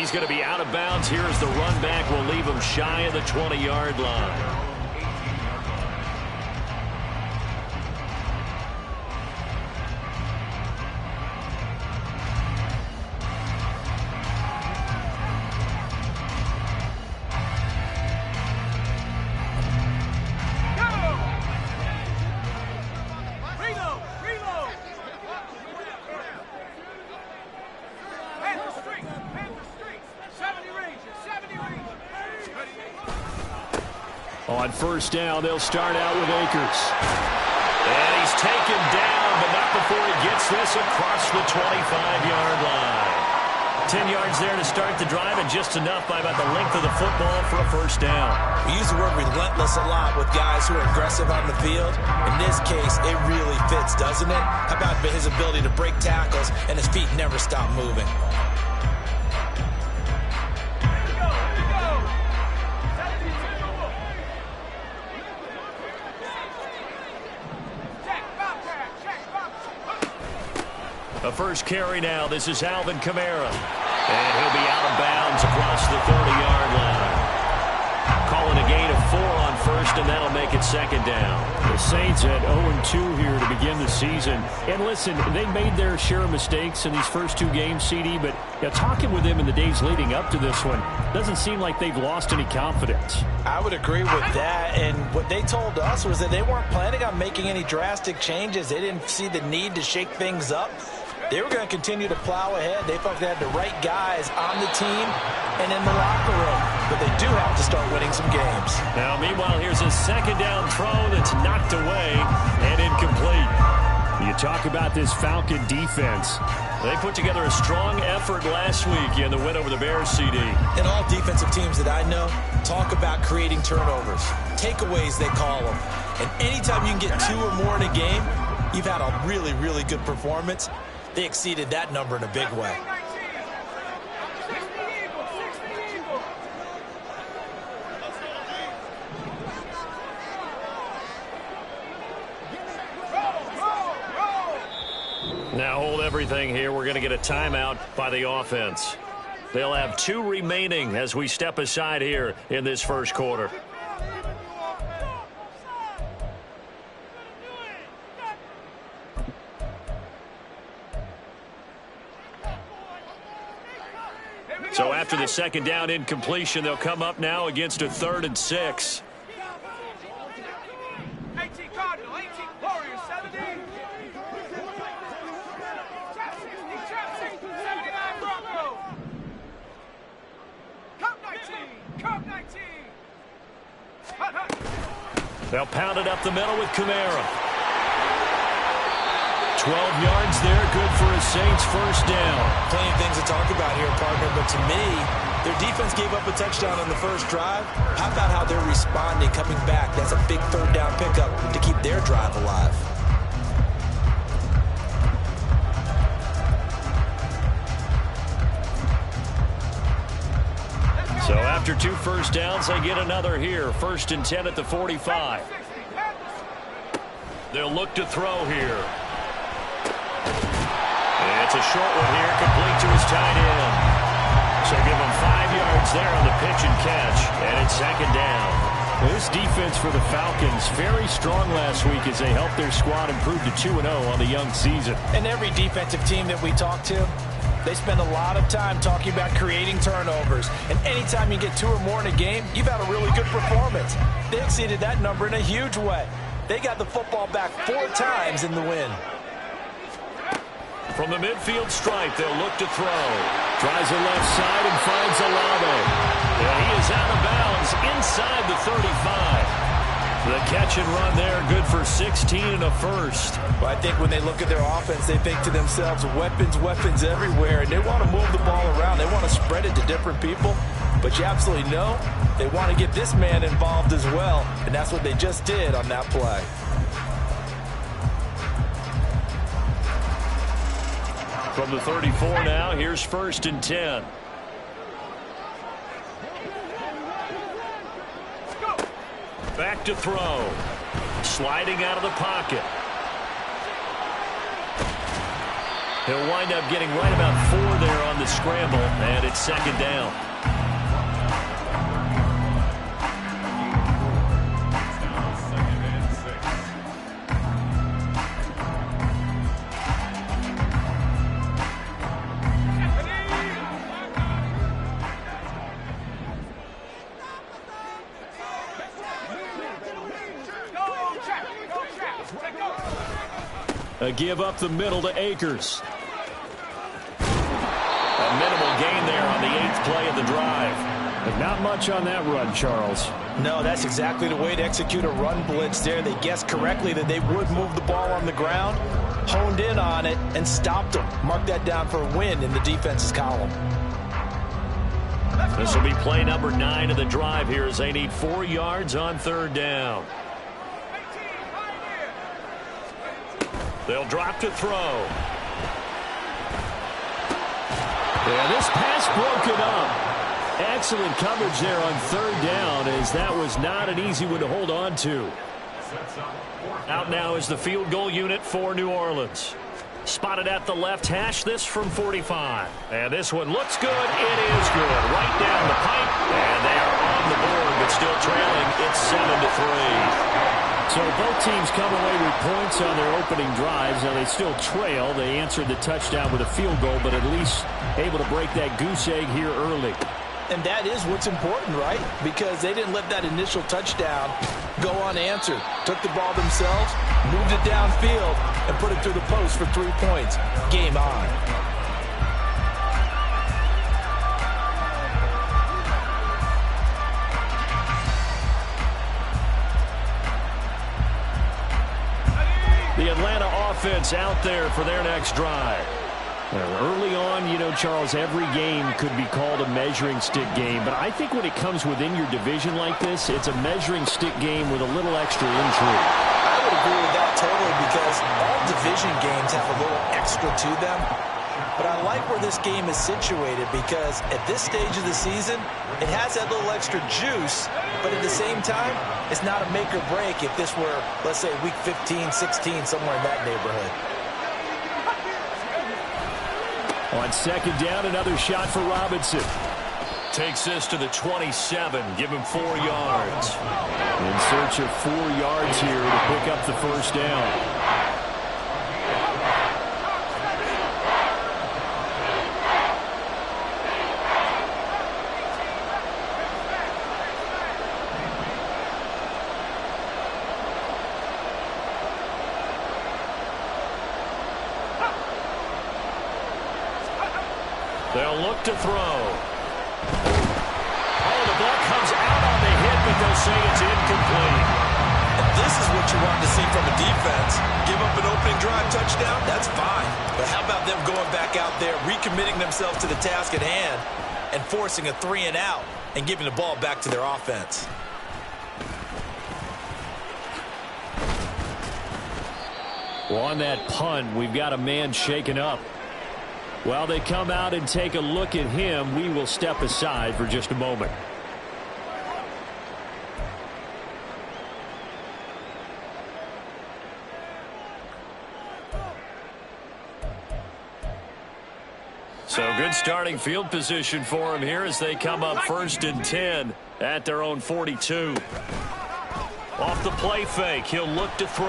he's going to be out of bounds here as the run back will leave him shy of the 20-yard line. On first down, they'll start out with Akers. And he's taken down, but not before he gets this across the 25-yard line. 10 yards there to start the drive, and just enough by about the length of the football for a first down. We use the word relentless a lot with guys who are aggressive on the field. In this case, it really fits, doesn't it? How about his ability to break tackles and his feet never stop moving? A first carry now. This is Alvin Kamara. And he'll be out of bounds across the 30-yard line. Calling a gain of 4 on first, and that'll make it second down. The Saints at 0-2 here to begin the season. And listen, they made their share of mistakes in these first 2 games, CD, but talking with them in the days leading up to this one, doesn't seem like they've lost any confidence. I would agree with that, and what they told us was that they weren't planning on making any drastic changes. They didn't see the need to shake things up. They were going to continue to plow ahead. They felt they had the right guys on the team and in the locker room. But they do have to start winning some games. Now, meanwhile, here's a second down throw that's knocked away and incomplete. You talk about this Falcon defense. They put together a strong effort last week in the win over the Bears, CD. And all defensive teams that I know talk about creating turnovers. Takeaways, they call them. And anytime you can get 2 or more in a game, you've had a really, really good performance. They exceeded that number in a big way. Now hold everything here. We're going to get a timeout by the offense. They'll have 2 remaining as we step aside here in this first quarter. So after the second down incompletion, they'll come up now against a 3rd and 6. 18 Cardinal, 18 Warriors, 17. Trap 60, 79 Bronco. Cup 19, Cup 19. Hut, hut. They'll pound it up the middle with Kamara. 12 yards there, good for a Saints first down. Plenty of things to talk about here, partner, but to me, their defense gave up a touchdown on the first drive. How about how they're responding, coming back? That's a big 3rd down pickup to keep their drive alive. So after 2 first downs, they get another here. 1st and 10 at the 45. They'll look to throw here. It's a short one here, complete to his tight end. So give him 5 yards there on the pitch and catch, and it's second down. Well, this defense for the Falcons, very strong last week as they helped their squad improve to 2-0 on the young season. And every defensive team that we talk to, they spend a lot of time talking about creating turnovers. And anytime you get 2 or more in a game, you've had a really good performance. They exceeded that number in a huge way. They got the football back 4 times in the win. From the midfield stripe, they'll look to throw. Tries the left side and finds Olave. Yeah, he is out of bounds inside the 35. The catch and run there, good for 16 and a first. Well, I think when they look at their offense, they think to themselves, weapons, weapons everywhere, and they want to move the ball around. They want to spread it to different people. But you absolutely know they want to get this man involved as well, and that's what they just did on that play. From the 34 now, here's 1st and 10. Back to throw. Sliding out of the pocket. He'll wind up getting right about 4 there on the scramble, and it's second down. A give up the middle to Akers. A minimal gain there on the 8th play of the drive. But not much on that run, Charles. No, that's exactly the way to execute a run blitz there. They guessed correctly that they would move the ball on the ground, honed in on it, and stopped them. Mark that down for a win in the defense's column. This will be play number 9 of the drive here as they need 4 yards on 3rd down. They'll drop to throw. Yeah, this pass broken up. Excellent coverage there on 3rd down, as that was not an easy one to hold on to. Out now is the field goal unit for New Orleans. Spotted at the left hash, this from 45. And this one looks good. It is good. Right down the pipe. And they are on the board, but still trailing. It's 7-3. So both teams come away with points on their opening drives. Now they still trail. They answered the touchdown with a field goal, but at least able to break that goose egg here early. And that is what's important, right? Because they didn't let that initial touchdown go unanswered. Took the ball themselves, moved it downfield, and put it through the post for 3 points. Game on. The Atlanta offense out there for their next drive. Early on, you know, Charles, every game could be called a measuring stick game. But I think when it comes within your division like this, it's a measuring stick game with a little extra intrigue. I would agree with that totally, because all division games have a little extra to them. But I like where this game is situated, because at this stage of the season, it has that little extra juice, but at the same time, it's not a make or break if this were, let's say, week 15, 16, somewhere in that neighborhood. On 2nd down, another shot for Robinson. Takes this to the 27. Give him 4 yards. In search of 4 yards here to pick up the 1st down. They'll look to throw. Oh, the ball comes out on the hit, but they'll say it's incomplete. And this is what you want to see from a defense. Give up an opening drive touchdown, that's fine. But how about them going back out there, recommitting themselves to the task at hand, and forcing a 3-and-out and giving the ball back to their offense? Well, on that punt, we've got a man shaken up. While they come out and take a look at him, we will step aside for just a moment. So good starting field position for him here as they come up 1st and 10 at their own 42. Off the play fake, he'll look to throw.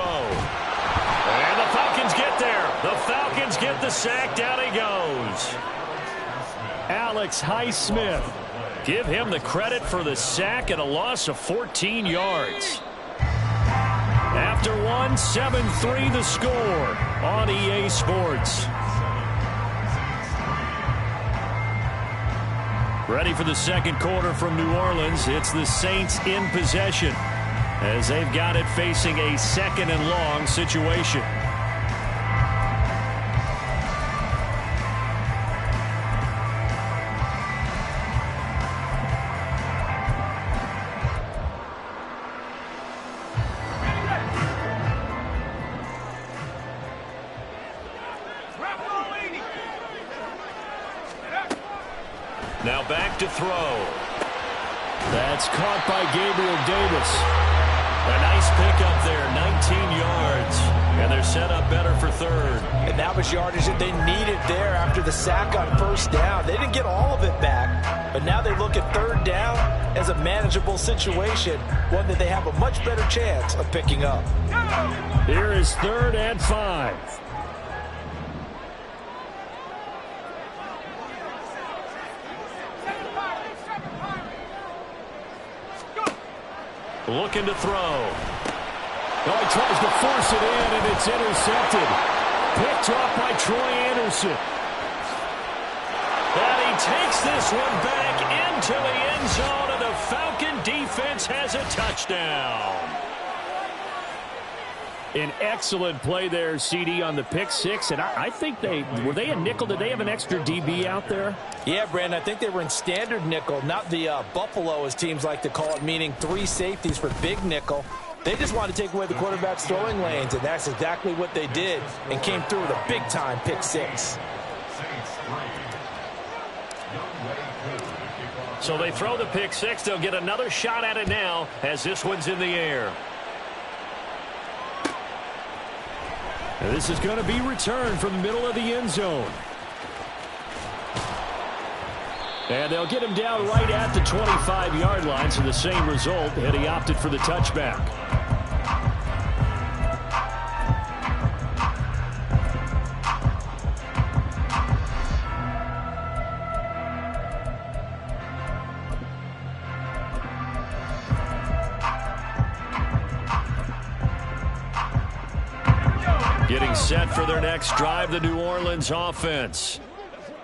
And the Falcons get there. The Falcons get the sack. Down he goes. Alex Highsmith. Give him the credit for the sack and a loss of 14 yards. After one, 7-3 the score on EA Sports. Ready for the 2nd quarter from New Orleans. It's the Saints in possession, as they've got it facing a 2nd and long situation. Now back to throw. That's caught by Gabriel Davis. A nice pickup there, 19 yards. And they're set up better for third. And that was yardage that they needed there after the sack on first down. They didn't get all of it back, but now they look at third down as a manageable situation, one that they have a much better chance of picking up. Here is 3rd and 5. Looking to throw. Oh, he tries to force it in, and it's intercepted. Picked off by Troy Anderson. And he takes this one back into the end zone, and the Falcon defense has a touchdown. An excellent play there, CD, on the pick six. And I think were they a nickel? Did they have an extra DB out there? Yeah, Brandon, I think they were in standard nickel, not the Buffalo, as teams like to call it, meaning 3 safeties for big nickel. They just wanted to take away the quarterback's throwing lanes, and that's exactly what they did and came through with a big-time pick six. So they throw the pick six. They'll get another shot at it now as this one's in the air. And this is going to be returned from the middle of the end zone. And they'll get him down right at the 25-yard line, so the same result, and he opted for the touchback. Getting set for their next drive, the New Orleans offense.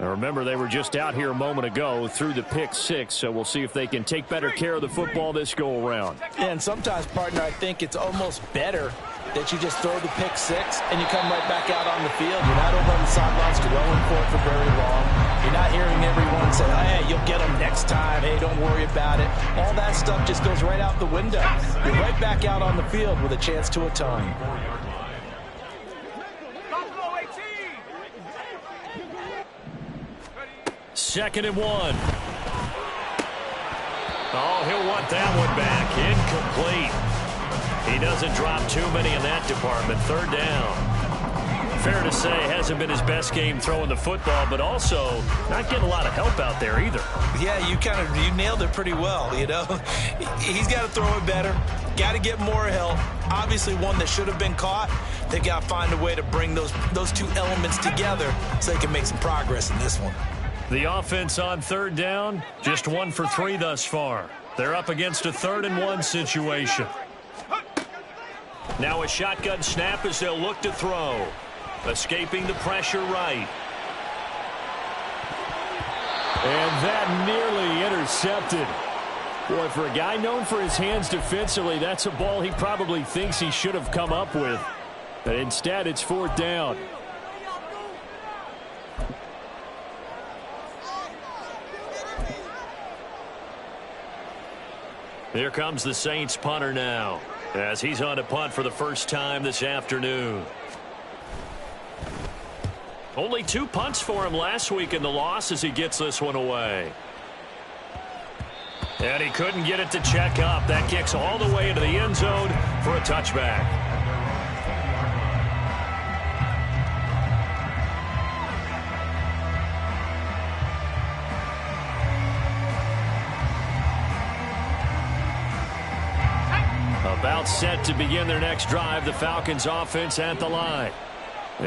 Now remember, they were just out here a moment ago through the pick six, so we'll see if they can take better care of the football this go-around. And sometimes, partner, I think it's almost better that you just throw the pick six and you come right back out on the field. You're not over on the sidelines dwelling for it for very long. You're not hearing everyone say, oh, hey, you'll get them next time. Hey, don't worry about it. All that stuff just goes right out the window. You're right back out on the field with a chance to atone. Second and 1. Oh, he'll want that one back. Incomplete. He doesn't drop too many in that department. Third down. Fair to say, hasn't been his best game throwing the football, but also not getting a lot of help out there either. Yeah, you nailed it pretty well, you know. He's got to throw it better. Got to get more help. Obviously one that should have been caught. They got to find a way to bring those two elements together so they can make some progress in this one. The offense on third down, just 1 for 3 thus far. They're up against a 3rd and 1 situation. Now a shotgun snap as they'll look to throw. Escaping the pressure right. And that nearly intercepted. Boy, for a guy known for his hands defensively, that's a ball he probably thinks he should have come up with. But instead, it's 4th down. Here comes the Saints punter now, as he's on to punt for the first time this afternoon. Only 2 punts for him last week in the loss as he gets this one away. And he couldn't get it to check up. That kicks all the way into the end zone for a touchback. About set to begin their next drive, the Falcons offense at the line.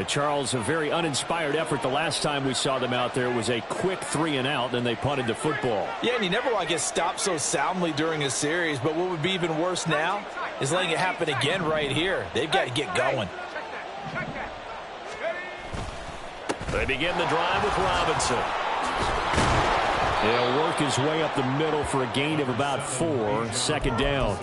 Charles, a very uninspired effort. The last time we saw them out there was a quick 3 and out, and they punted the football. Yeah, and you never want to get stopped so soundly during a series, but what would be even worse now is letting it happen again right here. They've got to get going. They begin the drive with Robinson. He'll work his way up the middle for a gain of about 4, 2nd down.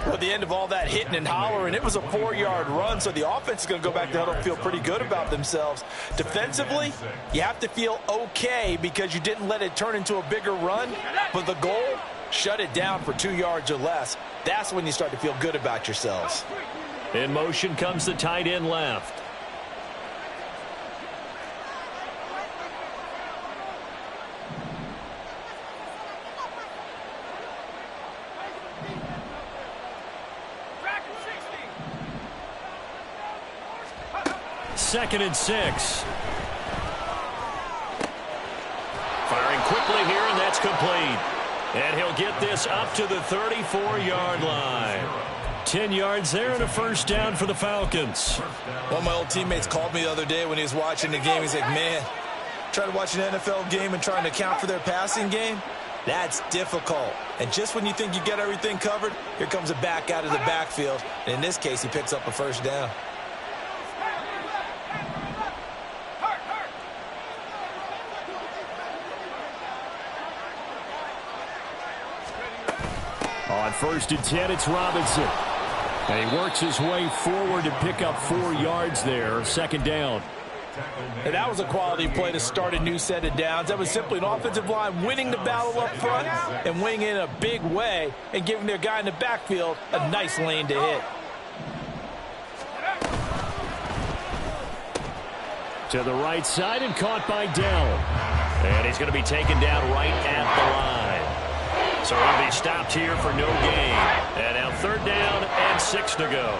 Well, at the end of all that hitting and hollering, it was a 4-yard run, so the offense is going to go back to huddle and feel pretty good about themselves. Defensively, you have to feel okay because you didn't let it turn into a bigger run, but the goal, shut it down for 2 yards or less. That's when you start to feel good about yourselves. In motion comes the tight end left. 2nd and 6. Firing quickly here, and that's complete. And he'll get this up to the 34-yard line. 10 yards there and a first down for the Falcons. One of my old teammates called me the other day when he was watching the game. He's like, man, trying to watch an NFL game and trying to account for their passing game, that's difficult. And just when you think you get everything covered, here comes a back out of the backfield. And in this case, he picks up a first down. On 1st and 10, it's Robinson. And he works his way forward to pick up 4 yards there. 2nd down. And that was a quality play to start a new set of downs. That was simply an offensive line winning the battle up front and winning in a big way and giving their guy in the backfield a nice lane to hit. To the right side and caught by Dell. And he's going to be taken down right at the line. So he'll be stopped here for no gain. And now 3rd down and 6 to go.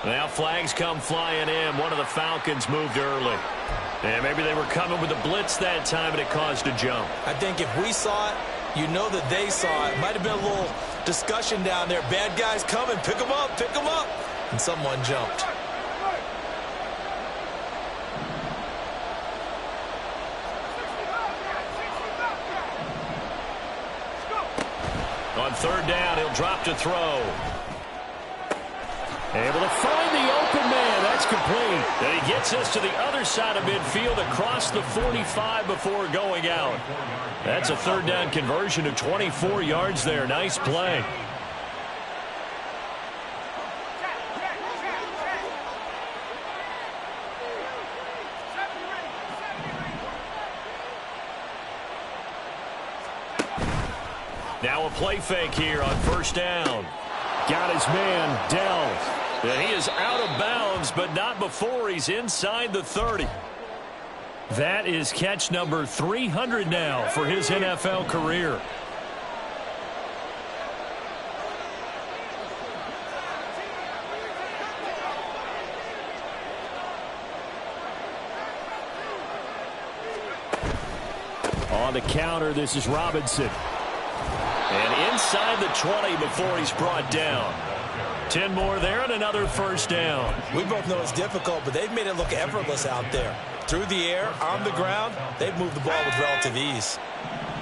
Now flags come flying in. One of the Falcons moved early. And maybe they were coming with a blitz that time and it caused a jump. I think if we saw it, you know that they saw it. Might have been a little discussion down there. Bad guys coming. Pick them up. Pick them up. And someone jumped. On 3rd down, he'll drop to throw. Able to find the open man. That's complete. And he gets us to the other side of midfield across the 45 before going out. That's a 3rd down conversion of 24 yards there. Nice play. Now a play fake here on 1st down. Got his man, Dell. And he is out of bounds, but not before he's inside the 30. That is catch number 300 now for his NFL career. On the counter, this is Robinson. And inside the 20 before he's brought down. 10 more there and another first down. We both know it's difficult, but they've made it look effortless out there. Through the air, on the ground, they've moved the ball with relative ease.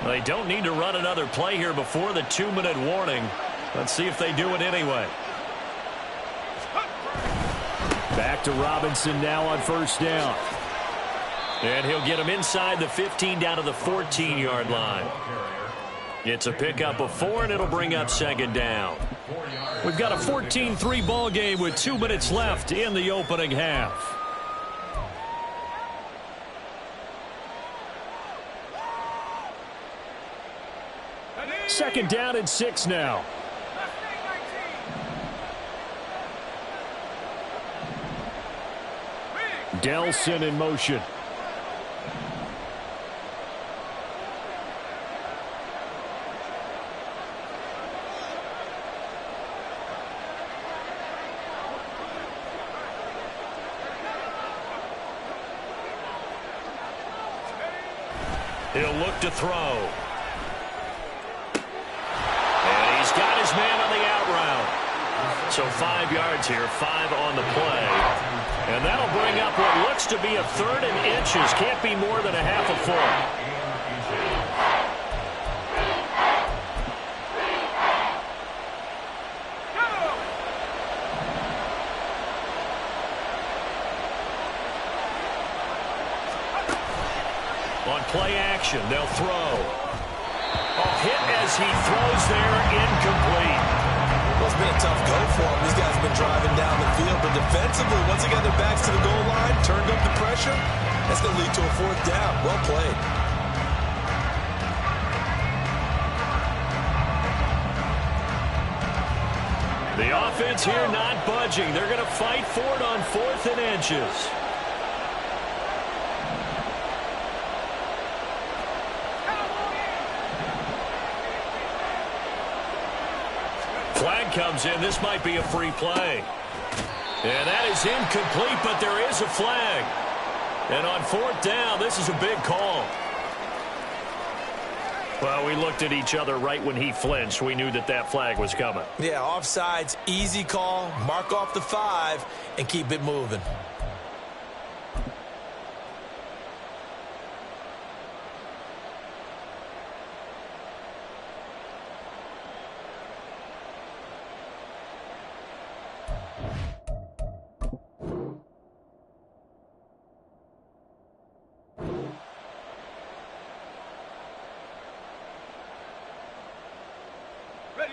Well, they don't need to run another play here before the 2-minute warning. Let's see if they do it anyway. Back to Robinson now on 1st down. And he'll get him inside the 15 down to the 14-yard line. It's a pickup of 4, and it'll bring up 2nd down. We've got a 14-3 ball game with 2 minutes left in the opening half. Second down and 6 now. Delson in motion. He'll look to throw. And he's got his man on the out route. So 5 yards here, 5 on the play. And that'll bring up what looks to be a 3rd and inches. Can't be more than a half a foot. On play action, they'll throw. A hit as he throws there, incomplete. Well, it's been a tough go for him. These guys have been driving down the field, but defensively, once they got their backs to the goal line, turned up the pressure, that's going to lead to a 4th down. Well played. The offense here not budging. They're going to fight for it on 4th and inches. flag comes in. This might be a free play. And that is incomplete, but there is a flag. And on fourth down, this is a big call. Well, we looked at each other right when he flinched. We knew that that flag was coming. Yeah, offsides, easy call. Mark off the 5 and keep it moving.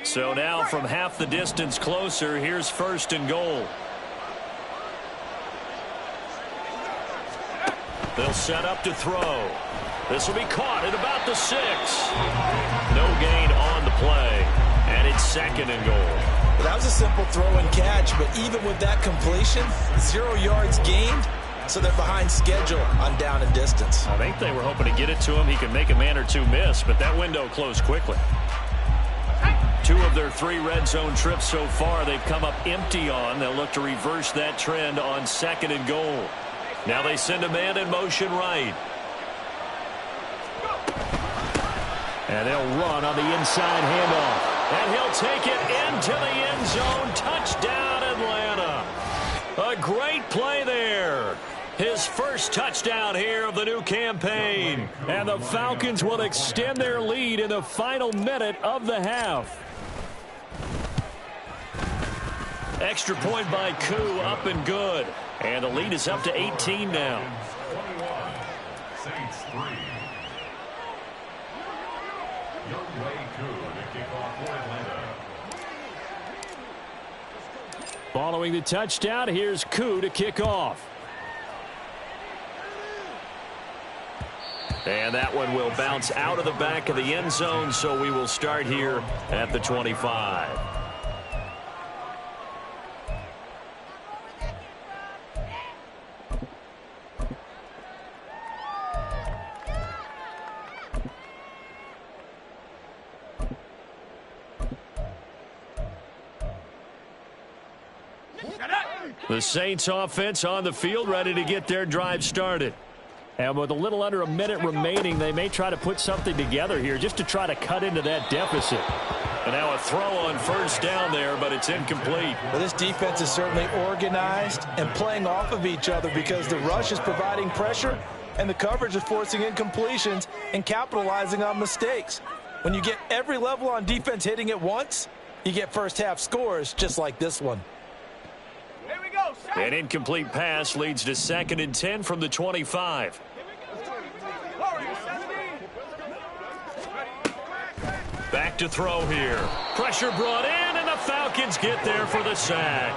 So now from half the distance closer, here's first and goal. They'll set up to throw. This will be caught at about the 6. No gain on the play. And it's second and goal. That was a simple throw and catch, but even with that completion, 0 yards gained, so they're behind schedule on down and distance. I think they were hoping to get it to him. He could make a man or two miss, but that window closed quickly. 2 of their 3 red zone trips so far they've come up empty on. They'll look to reverse that trend on second and goal. Now they send a man in motion right. And they'll run on the inside handoff. And he'll take it into the end zone. Touchdown, Atlanta. A great play there. His first touchdown here of the new campaign. And the Falcons will extend their lead in the final minute of the half. Extra point by Koo, up and good. And the lead is up to 18 now. Saints 3. Youngway Koo to kick off for Atlanta. Following the touchdown, here's Koo to kick off. And that one will bounce out of the back of the end zone, so we will start here at the 25. The Saints offense on the field, ready to get their drive started. And with a little under a minute remaining, they may try to put something together here just to try to cut into that deficit. And now a throw on first down there, but it's incomplete. Well, this defense is certainly organized and playing off of each other because the rush is providing pressure and the coverage is forcing incompletions and capitalizing on mistakes. When you get every level on defense hitting at once, you get first half scores just like this one. Here we go. An incomplete pass leads to 2nd and 10 from the 25. Back to throw here. Pressure brought in, and the Falcons get there for the sack.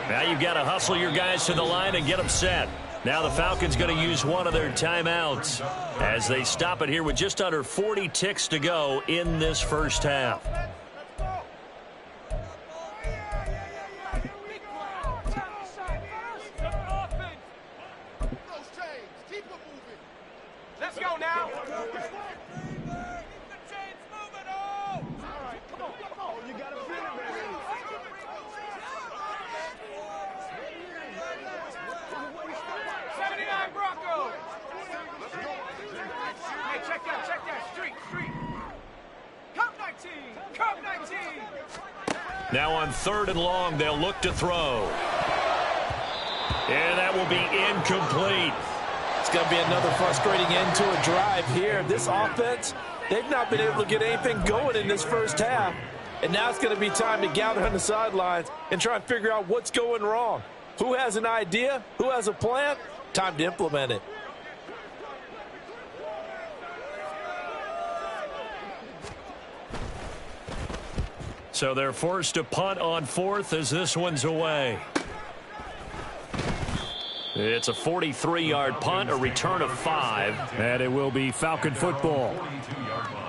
Now you've got to hustle your guys to the line and get them set. Now the Falcons going to use one of their timeouts as they stop it here with just under 40 ticks to go in this first half. Let's go now. 79 Broncos. Hey, check that. Street. Cup 19. Cup 19. Now on 3rd and long, they'll look to throw. And that will be incomplete. It's going to be another frustrating end to a drive here. This offense, they've not been able to get anything going in this first half. And now it's going to be time to gather on the sidelines and try and figure out what's going wrong. Who has an idea? Who has a plan? Time to implement it. So they're forced to punt on 4th as this one's away. It's a 43-yard punt, a return of 5, and it will be Falcon football. 42-yard line.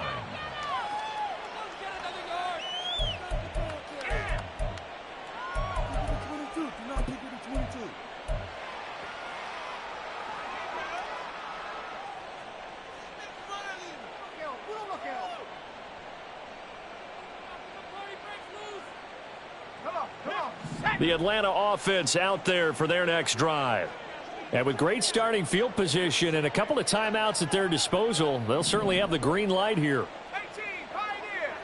The Atlanta offense out there for their next drive. And with great starting field position and a couple of timeouts at their disposal, they'll certainly have the green light here. 18, Pioneer.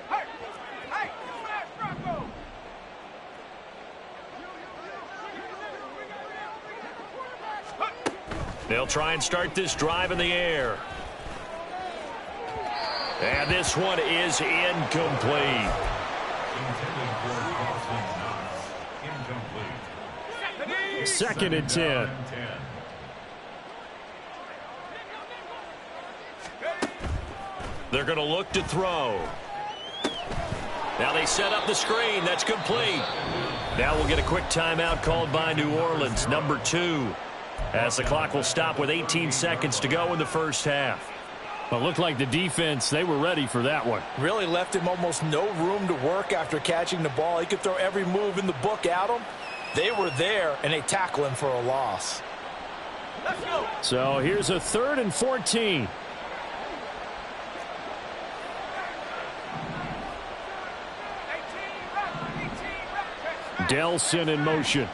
Hey, hey, smash Bronco. They'll try and start this drive in the air. And this one is incomplete. Intended for Carson Knox. Incomplete. Second and 10. They're going to look to throw. Now they set up the screen. That's complete. Now we'll get a quick timeout called by New Orleans, number 2. As the clock will stop with 18 seconds to go in the first half. Well, it looked like the defense, they were ready for that one. Really left him almost no room to work after catching the ball. He could throw every move in the book at him. They were there, and they tackle him for a loss. Let's go. So here's a 3rd and 14. 18, Delson in motion.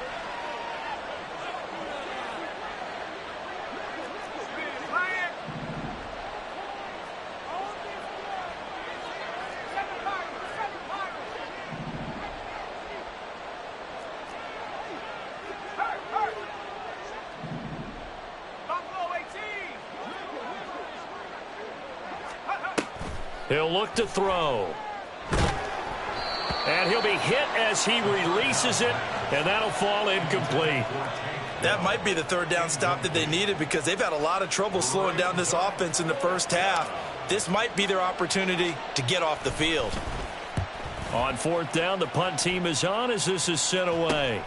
He'll look to throw. And he'll be hit as he releases it, and that'll fall incomplete. That might be the 3rd down stop that they needed because they've had a lot of trouble slowing down this offense in the first half. This might be their opportunity to get off the field. On 4th down, the punt team is on as this is sent away.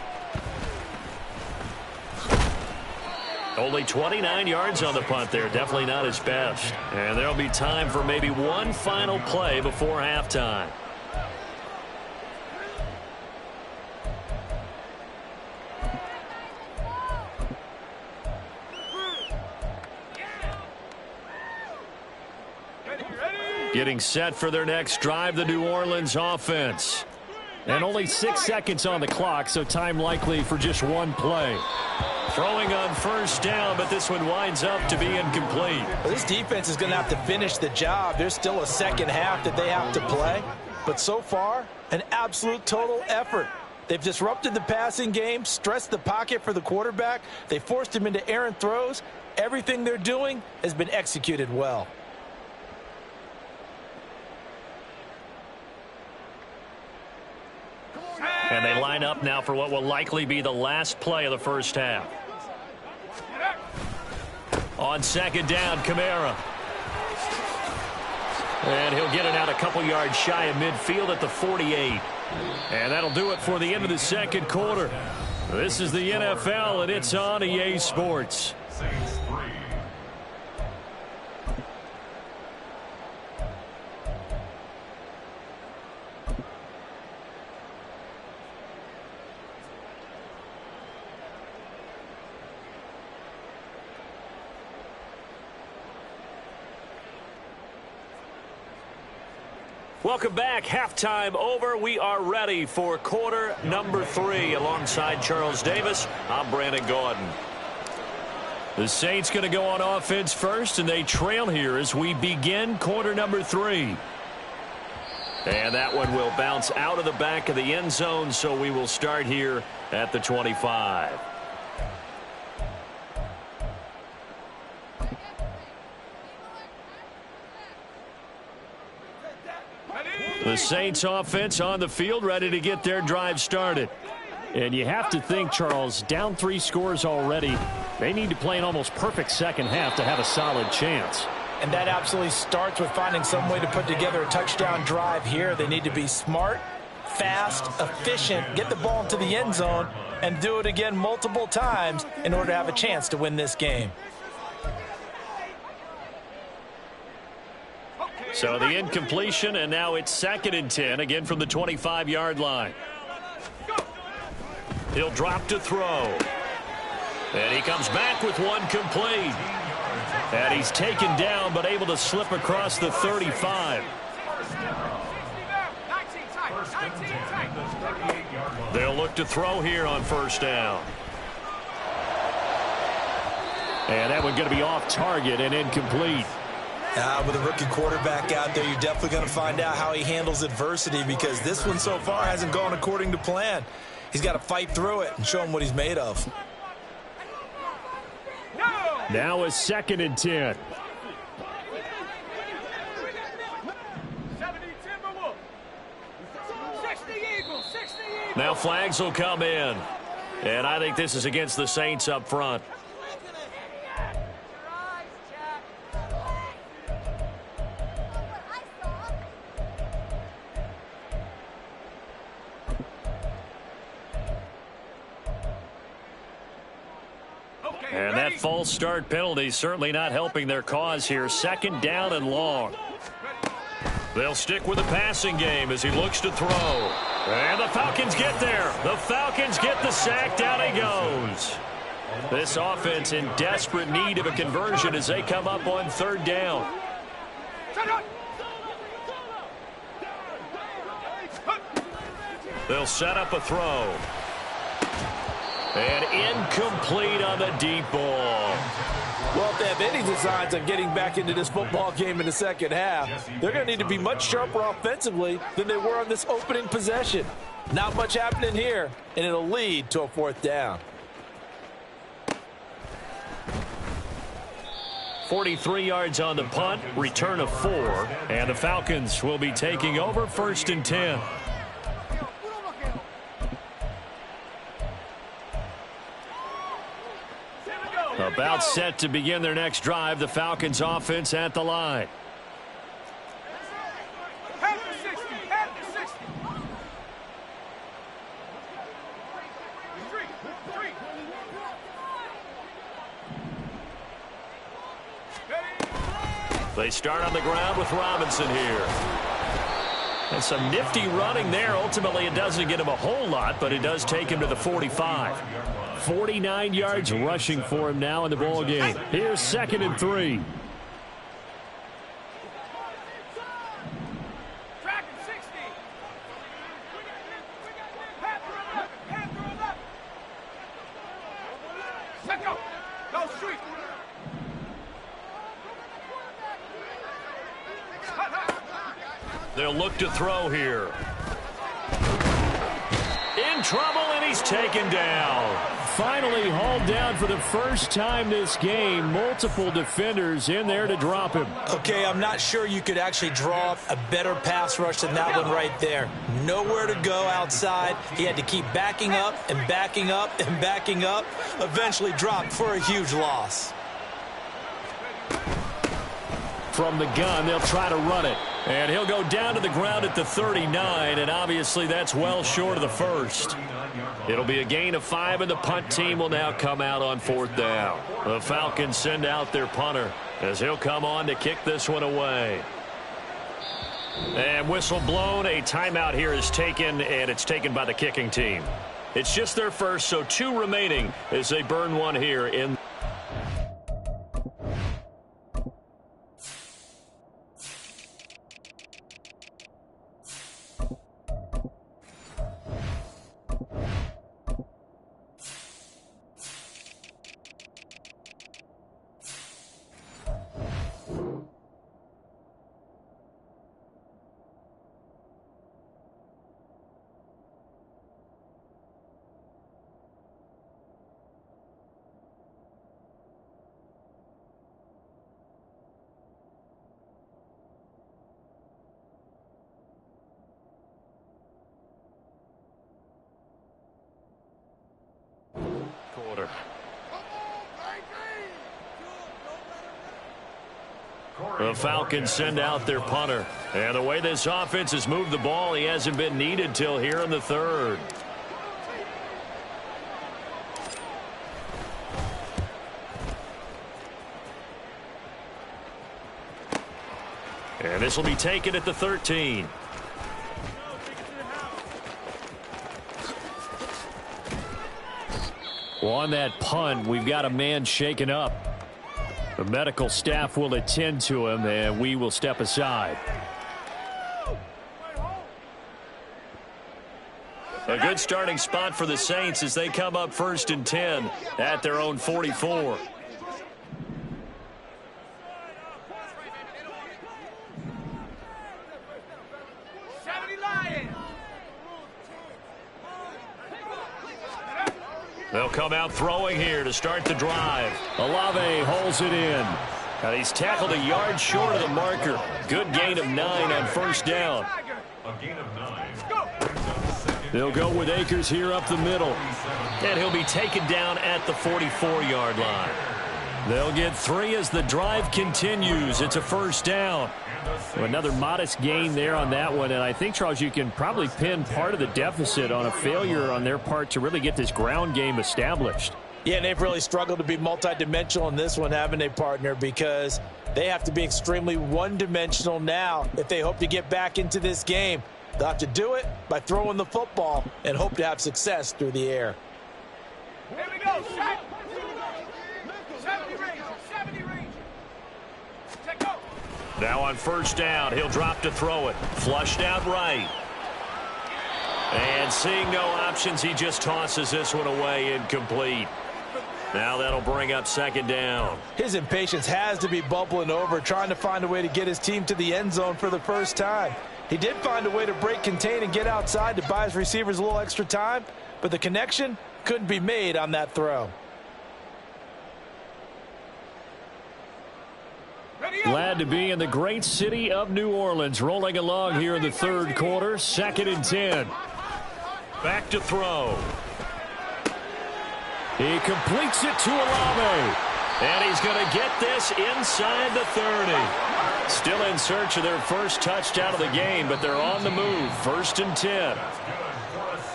Only 29 yards on the punt there. Definitely not his best. And there'll be time for maybe one final play before halftime. Getting set for their next drive, the New Orleans offense. And only 6 seconds on the clock, so time likely for just one play. Throwing on 1st down, but this one winds up to be incomplete. Well, this defense is going to have to finish the job. There's still a second half that they have to play. But so far, an absolute total effort. They've disrupted the passing game, stressed the pocket for the quarterback. They forced him into errant throws. Everything they're doing has been executed well. And they line up now for what will likely be the last play of the first half. On 2nd down, Kamara. And he'll get it out a couple yards shy of midfield at the 48. And that'll do it for the end of the second quarter. This is the NFL, and it's on EA Sports. Saints 3. Welcome back. Halftime over. We are ready for quarter number 3. Alongside Charles Davis, I'm Brandon Gaudin. The Saints going to go on offense first, and they trail here as we begin quarter number 3. And that one will bounce out of the back of the end zone, so we will start here at the 25. The Saints offense on the field, ready to get their drive started. And you have to think, Charles, down 3 scores already. They need to play an almost perfect second half to have a solid chance. And that absolutely starts with finding some way to put together a touchdown drive here. They need to be smart, fast, efficient, get the ball into the end zone, and do it again multiple times in order to have a chance to win this game. So the incompletion, and now it's 2nd and 10, again from the 25-yard line. He'll drop to throw. And he comes back with one complete. And he's taken down, but able to slip across the 35. First and 10 at the 38-yard line. They'll look to throw here on first down. And that one going to be off target and incomplete. With a rookie quarterback out there, you're definitely going to find out how he handles adversity, because this one so far hasn't gone according to plan. He's got to fight through it and show him what he's made of. Now a 2nd and 10. 70 Timberwolves. 60 Eagles. 60 Eagles. Now flags will come in. And I think this is against the Saints up front. And that false start penalty certainly not helping their cause here. 2nd down and long. They'll stick with the passing game as he looks to throw. And the Falcons get there. The Falcons get the sack. Down he goes. This offense in desperate need of a conversion as they come up on 3rd down. They'll set up a throw. And incomplete on the deep ball. Well, if they have any designs on getting back into this football game in the second half, they're going to need to be much sharper offensively than they were on this opening possession. Not much happening here, and it'll lead to a 4th down. 43 yards on the punt, return of 4, and the Falcons will be taking over 1st and 10. About set to begin their next drive. The Falcons offense at the line. They start on the ground with Robinson here. And some nifty running there. Ultimately, it doesn't get him a whole lot, but it does take him to the 45. 49 yards rushing for him now in the ball game. Here's 2nd and 3. Tracking 60. Panther 11. Panther 11. Set go. Go street. They'll look to throw here. In trouble, and he's taken down. Finally hauled down for the first time this game. Multiple defenders in there to drop him. Okay, I'm not sure you could actually draw up a better pass rush than that one right there. Nowhere to go outside. He had to keep backing up and backing up and backing up. Eventually dropped for a huge loss. From the gun, they'll try to run it. And he'll go down to the ground at the 39, and obviously that's well short of the first. It'll be a gain of 5, and the punt team will now come out on 4th down. The Falcons send out their punter as he'll come on to kick this one away. And whistle blown. A timeout here is taken, and it's taken by the kicking team. It's just their first, so 2 remaining as they burn one here in. The Falcons send out their punter. And the way this offense has moved the ball, he hasn't been needed till here in the 3rd. And this will be taken at the 13. Well, on that punt, we've got a man shaken up. The medical staff will attend to him, and we will step aside. A good starting spot for the Saints as they come up 1st and 10 at their own 44. They'll come out throwing here to start the drive. Olave holds it in. And he's tackled a yard short of the marker. Good gain of 9 on 1st down. A gain of 9. They'll go with Akers here up the middle. And he'll be taken down at the 44-yard line. They'll get 3 as the drive continues. It's a 1st down. Another modest gain there on that one. And I think, Charles, you can probably pin part of the deficit on a failure on their part to really get this ground game established. Yeah, and they've really struggled to be multidimensional in this one, haven't they, partner? Because they have to be extremely one-dimensional now if they hope to get back into this game. They'll have to do it by throwing the football and hope to have success through the air. Here we go, set. 70 Rangers, 70 Rangers. Check out. Now on 1st down, he'll drop to throw it. Flushed out right. And seeing no options, he just tosses this one away, incomplete. Now that'll bring up 2nd down. His impatience has to be bubbling over, trying to find a way to get his team to the end zone for the first time. He did find a way to break contain and get outside to buy his receivers a little extra time, but the connection couldn't be made on that throw. Glad to be in the great city of New Orleans. Rolling along here in the 3rd quarter. 2nd and 10. Back to throw. He completes it to Olave. And he's going to get this inside the 30. Still in search of their first touchdown of the game, but they're on the move. 1st and 10.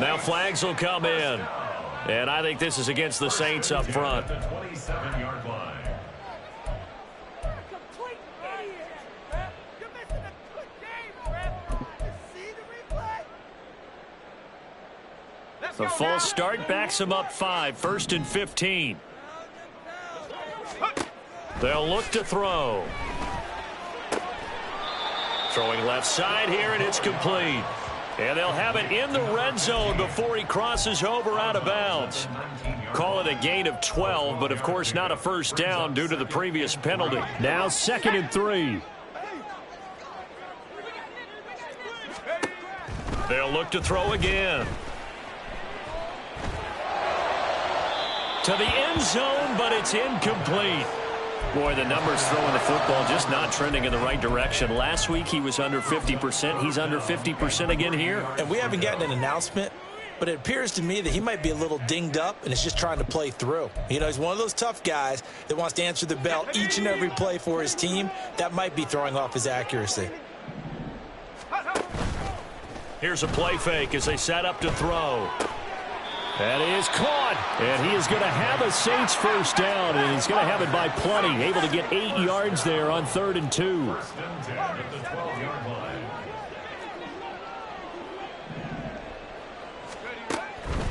Now flags will come in. And I think this is against the Saints up front. The 27-yard line. The false start backs him up 5. 1st and 15. They'll look to throw. Throwing left side here, and it's complete. And they'll have it in the red zone before he crosses over out of bounds. Call it a gain of 12, but of course not a 1st down due to the previous penalty. Now 2nd and 3. They'll look to throw again. To the end zone, but it's incomplete. Boy, the numbers throwing the football just not trending in the right direction. Last week he was under 50%. He's under 50% again here. And we haven't gotten an announcement, but it appears to me that he might be a little dinged up and is just trying to play through. You know, he's one of those tough guys that wants to answer the bell each and every play for his team. That might be throwing off his accuracy. Here's a play fake as they set up to throw. That is caught, and he is going to have a Saints 1st down, and he's going to have it by plenty, able to get 8 yards there on 3rd and 2. 1st and 10 at the 12-yard line.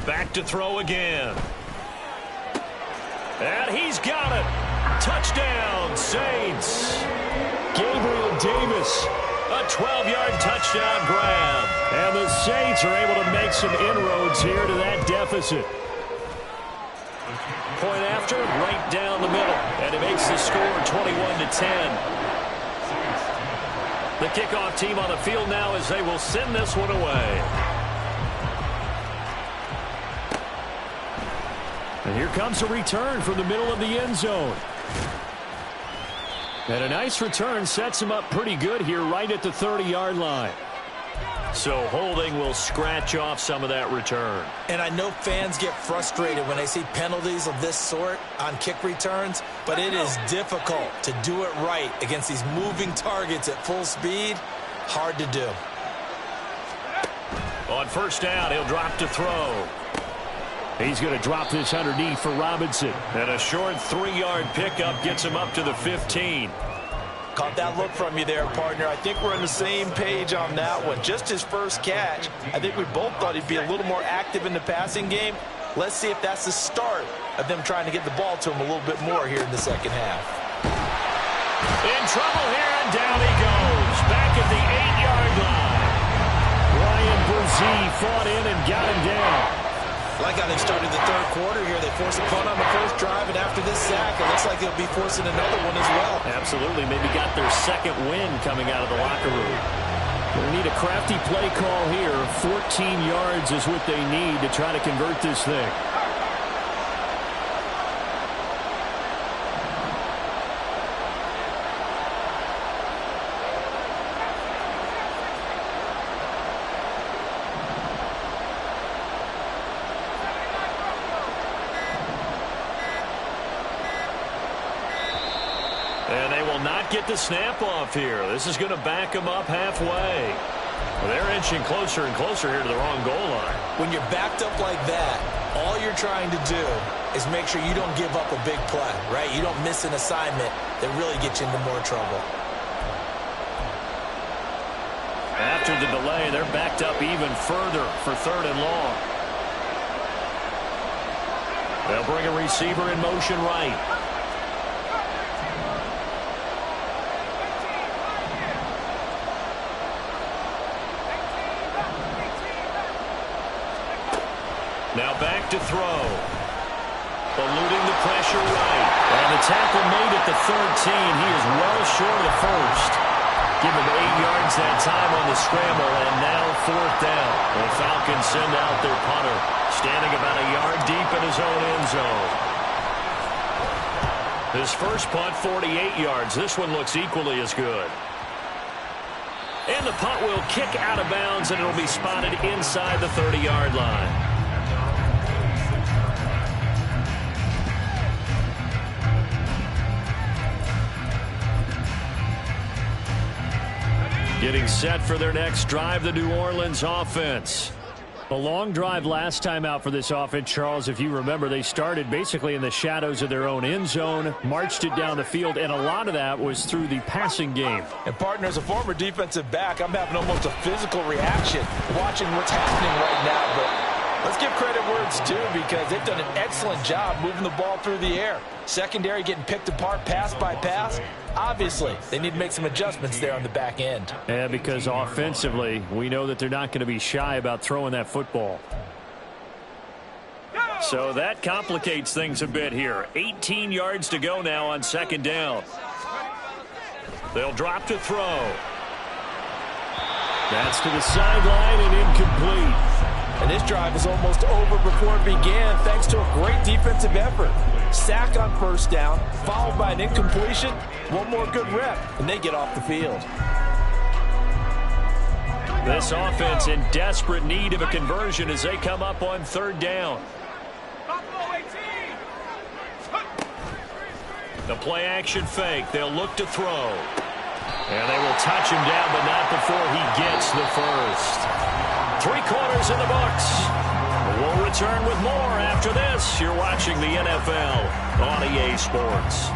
Back to throw again. And he's got it. Touchdown, Saints. Gabriel Davis, a 12-yard touchdown grab. And the Saints are able to make some inroads here to that deficit. Point after, right down the middle. And it makes the score 21-10. The kickoff team on the field now as they will send this one away. And here comes a return from the middle of the end zone. And a nice return sets him up pretty good here right at the 30-yard line. So holding will scratch off some of that return. And I know fans get frustrated when they see penalties of this sort on kick returns, but it is difficult to do it right against these moving targets at full speed. Hard to do. On 1st down, he'll drop to throw. He's going to drop this underneath for Robinson. And a short 3-yard pickup gets him up to the 15. Caught that look from you there, partner. I think we're on the same page on that one. Just his first catch. I think we both thought he'd be a little more active in the passing game. Let's see if that's the start of them trying to get the ball to him a little bit more here in the second half. In trouble here, and down he goes. Back at the 8-yard line. Ryan Brzee fought in and got him down. I like how they started the third quarter here. They forced a punt on the first drive, and after this sack, it looks like they'll be forcing another one as well. Absolutely. Maybe got their second win coming out of the locker room. They need a crafty play call here. 14 yards is what they need to try to convert this thing. And they will not get the snap off here. This is going to back them up halfway. Well, they're inching closer and closer here to the wrong goal line. When you're backed up like that, all you're trying to do is make sure you don't give up a big play, right? You don't miss an assignment that really gets you into more trouble. After the delay, they're backed up even further for 3rd and long. They'll bring a receiver in motion right. Now back to throw. Eluding the pressure right. And the tackle made at the 13. He is well short of the first. Give him 8 yards that time on the scramble, and now 4th down. The Falcons send out their punter, standing about a yard deep in his own end zone. His first punt, 48 yards. This one looks equally as good. And the punt will kick out of bounds, and it'll be spotted inside the 30-yard line. Getting set for their next drive, the New Orleans offense. A long drive last time out for this offense, Charles. If you remember, they started basically in the shadows of their own end zone, marched it down the field, and a lot of that was through the passing game. And, partner, as a former defensive back, I'm having almost a physical reaction watching what's happening right now. But let's give credit where it's due, because they've done an excellent job moving the ball through the air. Secondary getting picked apart pass by pass. Obviously, they need to make some adjustments there on the back end. Yeah, because offensively, we know that they're not going to be shy about throwing that football. So that complicates things a bit here. 18 yards to go now on 2nd down. They'll drop to throw. That's to the sideline and incomplete. And this drive is almost over before it began, thanks to a great defensive effort. Sack on 1st down, followed by an incompletion. One more good rep, and they get off the field. This offense in desperate need of a conversion as they come up on 3rd down. The play action fake. They'll look to throw. And they will touch him down, but not before he gets the first. 3 quarters in the books. We'll return with more after this. You're watching the NFL on EA Sports.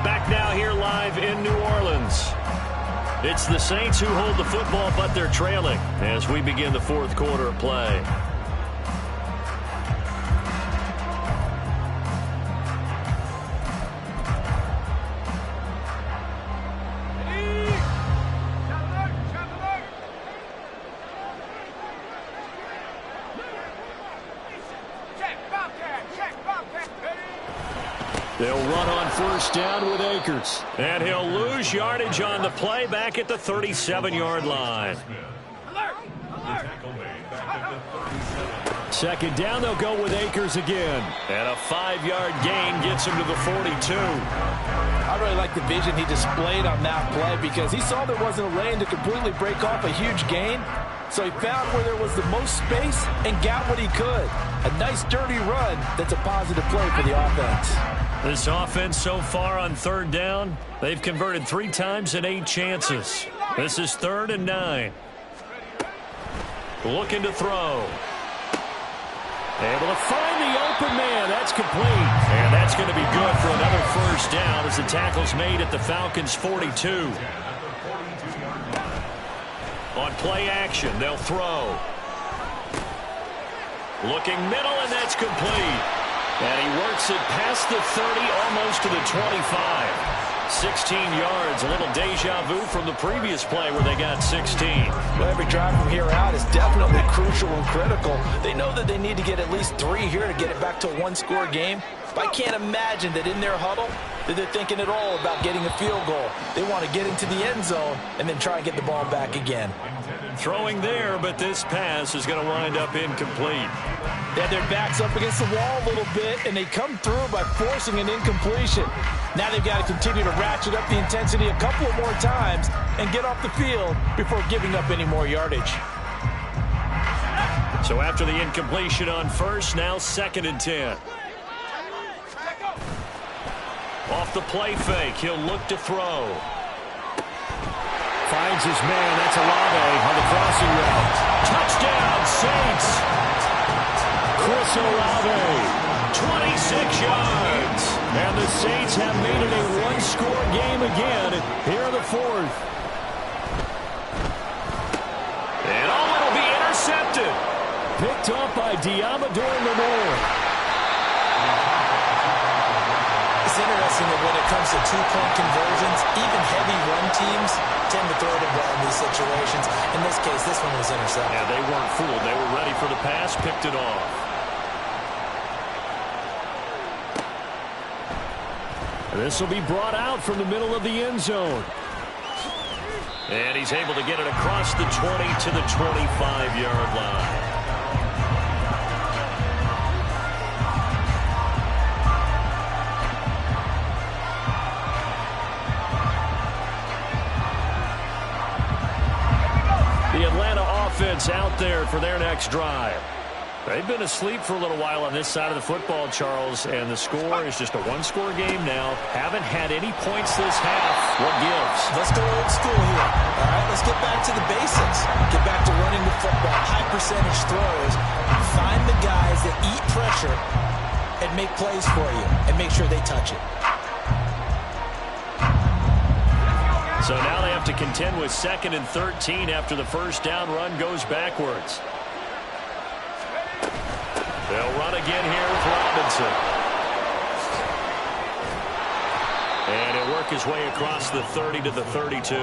Back now here live in New Orleans. It's the Saints who hold the football, but they're trailing as we begin the 4th quarter of play. They'll run on 1st down with Akers. And he'll lose yardage on the play back at the 37-yard line. 2nd down, they'll go with Akers again. And a 5-yard gain gets him to the 42. I really like the vision he displayed on that play, because he saw there wasn't a lane to completely break off a huge gain. So he found where there was the most space and got what he could. A nice dirty run that's a positive play for the offense. This offense so far on 3rd down, they've converted 3 times in 8 chances. This is 3rd and 9. Looking to throw. Able to find the open man. That's complete. And that's going to be good for another 1st down as the tackle's made at the Falcons' 42. On play action, they'll throw. Looking middle, and that's complete. And he works it past the 30, almost to the 25. 16 yards, a little deja vu from the previous play where they got 16. Well, every drive from here out is definitely crucial and critical. They know that they need to get at least 3 here to get it back to a one-score game. But I can't imagine that in their huddle that they're thinking at all about getting a field goal. They want to get into the end zone and then try and get the ball back again. Throwing there, but this pass is going to wind up incomplete. They had their backs up against the wall a little bit, and they come through by forcing an incompletion. Now they've got to continue to ratchet up the intensity a couple of more times and get off the field before giving up any more yardage. So after the incompletion on first, now 2nd and 10. Off the play fake, he'll look to throw. Finds his man. That's Olave on the crossing route. Touchdown, Saints! Chris Olave. 26 yards. And the Saints have made it a one-score game again here in the 4th. And it'll be intercepted. Picked up by Diamador Lamore. It's interesting that when it comes to two-point conversions, even heavy run teams tend to throw the ball in these situations. In this case, this one was intercepted. Yeah, they weren't fooled. They were ready for the pass, picked it off. This will be brought out from the middle of the end zone. And he's able to get it across the 20 to the 25-yard line. The Atlanta offense out there for their next drive. They've been asleep for a little while on this side of the football, Charles, and the score is just a one-score game now. Haven't had any points this half. What gives? Let's go old school here. All right, let's get back to the basics. Get back to running the football, high-percentage throws. Find the guys that eat pressure and make plays for you and make sure they touch it. So now they have to contend with 2nd and 13 after the first down run goes backwards. They'll run again here with Robinson. And he'll work his way across the 30 to the 32.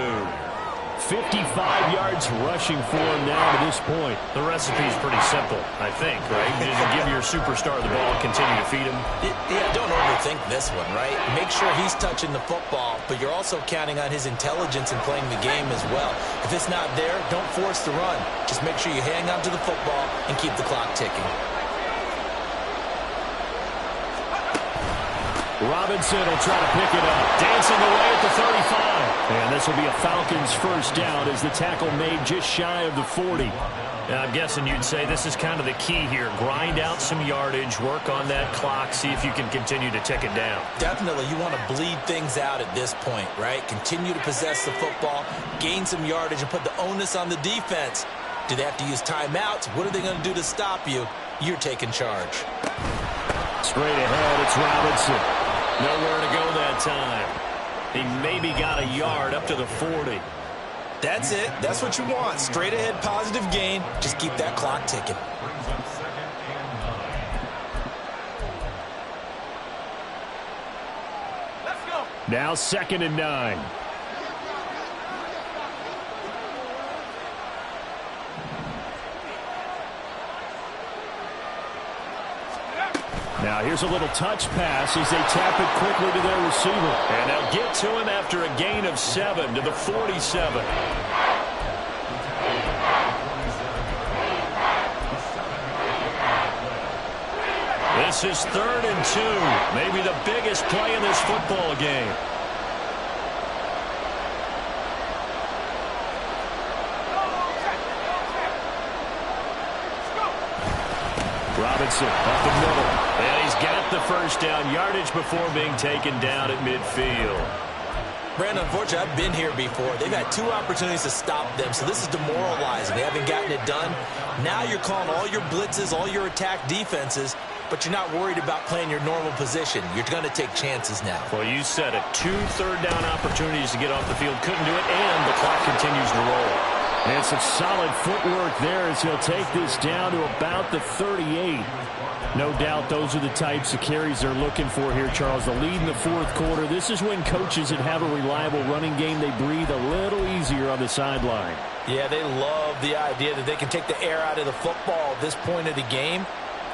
55 yards rushing for him now to this point. The recipe's pretty simple, I think, right? Just give your superstar the ball and continue to feed him. Yeah, don't overthink this one, right? Make sure he's touching the football, but you're also counting on his intelligence in playing the game as well. If it's not there, don't force the run. Just make sure you hang on to the football and keep the clock ticking. Robinson will try to pick it up. Dancing away at the 35. And this will be a Falcons first down as the tackle made just shy of the 40. Now, I'm guessing you'd say this is kind of the key here. Grind out some yardage, work on that clock, see if you can continue to tick it down. Definitely, you want to bleed things out at this point, right? Continue to possess the football, gain some yardage, and put the onus on the defense. Do they have to use timeouts? What are they going to do to stop you? You're taking charge. Straight ahead, it's Robinson. Nowhere to go that time. He maybe got a yard up to the 40. That's it. That's what you want. Straight ahead, positive gain. Just keep that clock ticking. Let's go. Now 2nd and 9. Now here's a little touch pass as they tap it quickly to their receiver. And they'll get to him after a gain of 7 to the 47. This is 3rd and 2. Maybe the biggest play in this football game. Robinson up the middle. And he's got the first down yardage before being taken down at midfield. Brandon, unfortunately, I've been here before. They've had 2 opportunities to stop them, so this is demoralizing. They haven't gotten it done. Now you're calling all your blitzes, all your attack defenses, but you're not worried about playing your normal position. You're going to take chances now. Well, you said it. 2 third down opportunities to get off the field. Couldn't do it, and the clock continues to roll. And some solid footwork there as he'll take this down to about the 38. No doubt those are the types of carries they're looking for here, Charles. The lead in the fourth quarter. This is when coaches that have a reliable running game, they breathe a little easier on the sideline. Yeah, they love the idea that they can take the air out of the football at this point of the game.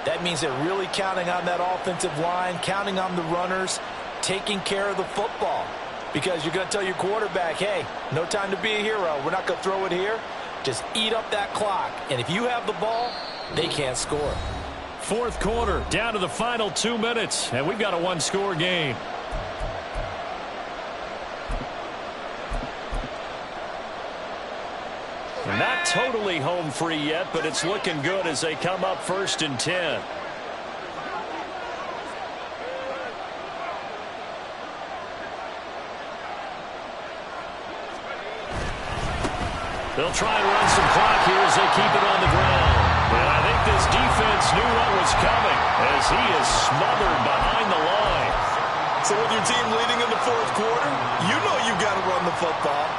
That means they're really counting on that offensive line, counting on the runners, taking care of the football. Because you're going to tell your quarterback, hey, no time to be a hero. We're not going to throw it here. Just eat up that clock. And if you have the ball, they can't score. Fourth quarter, down to the final 2 minutes, and we've got a one-score game. Not totally home free yet, but it's looking good as they come up 1st and 10. They'll try and run some clock here as they keep it on the ground. And I think this defense knew what was coming as he is smothered behind the line. So with your team leading in the fourth quarter, you know you've got to run the football.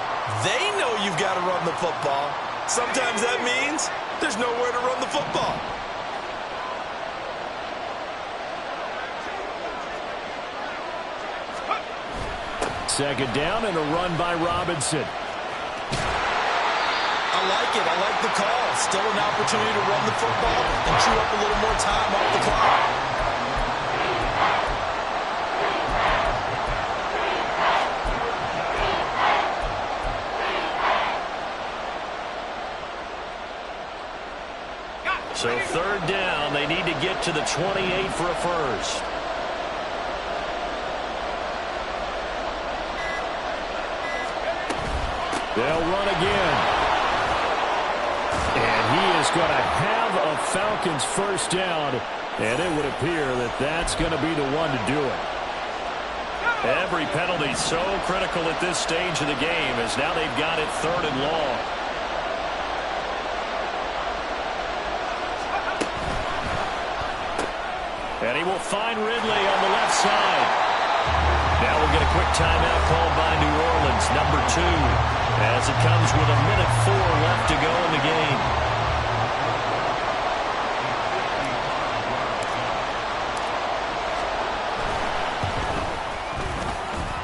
They know you've got to run the football. Sometimes that means there's nowhere to run the football. Second down and a run by Robinson. I like it. I like the call. Still an opportunity to run the football and chew up a little more time off the clock. So third down, they need to get to the 28 for a first. They'll run again. And he is going to have a Falcons first down, and it would appear that that's going to be the one to do it. Every penalty so critical at this stage of the game as now they've got it 3rd and long. And he will find Ridley on the left side. Now we'll get a quick timeout called by New Orleans, number 2, as it comes with 1:04 left to go in the game.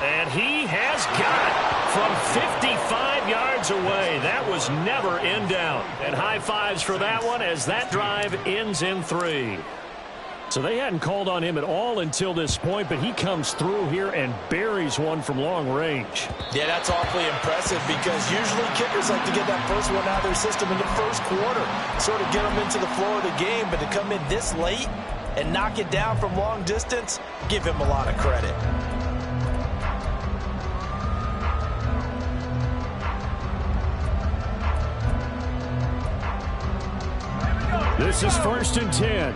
And he has got it from 55 yards away. That was never in doubt. And high fives for that one as that drive ends in 3. So they hadn't called on him at all until this point, but he comes through here and buries one from long range. Yeah, that's awfully impressive because usually kickers like to get that first one out of their system in the first quarter, sort of get them into the flow of the game, but to come in this late and knock it down from long distance, give him a lot of credit. This is 1st and 10.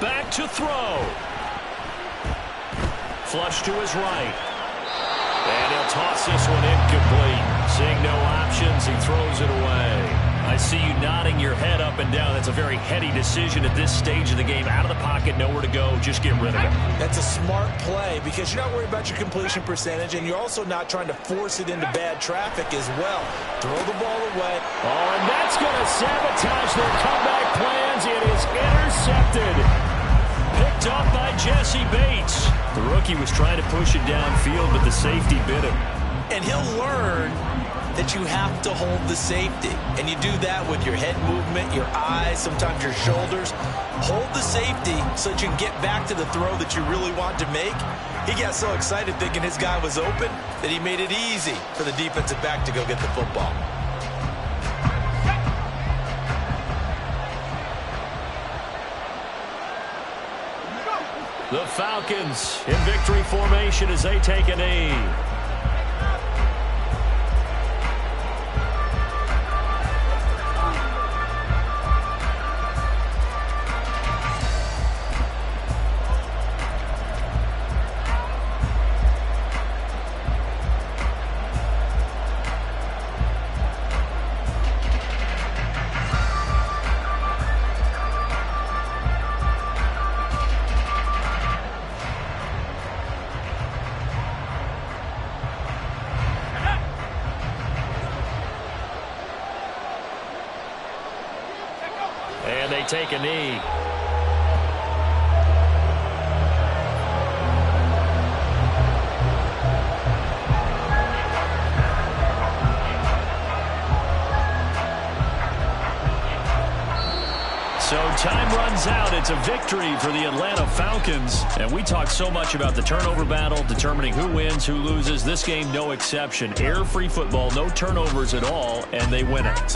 Back to throw. Flush to his right. And he'll toss this one incomplete. Seeing no options, he throws it away. I see you nodding your head up and down. That's a very heady decision at this stage of the game. Out of the pocket, nowhere to go. Just get rid of it. That's a smart play because you're not worried about your completion percentage, and you're also not trying to force it into bad traffic as well. Throw the ball away. Oh, and that's going to sabotage their comeback plans. It is intercepted. Picked up by Jesse Bates. The rookie was trying to push it downfield, but the safety bit him. And he'll learn that you have to hold the safety. And you do that with your head movement, your eyes, sometimes your shoulders. Hold the safety so that you can get back to the throw that you really want to make. He got so excited thinking his guy was open that he made it easy for the defensive back to go get the football. The Falcons in victory formation as they take a knee. And they take a knee. So time runs out. It's a victory for the Atlanta Falcons. And we talked so much about the turnover battle, determining who wins, who loses. This game, no exception. Error-free football, no turnovers at all, and they win it. So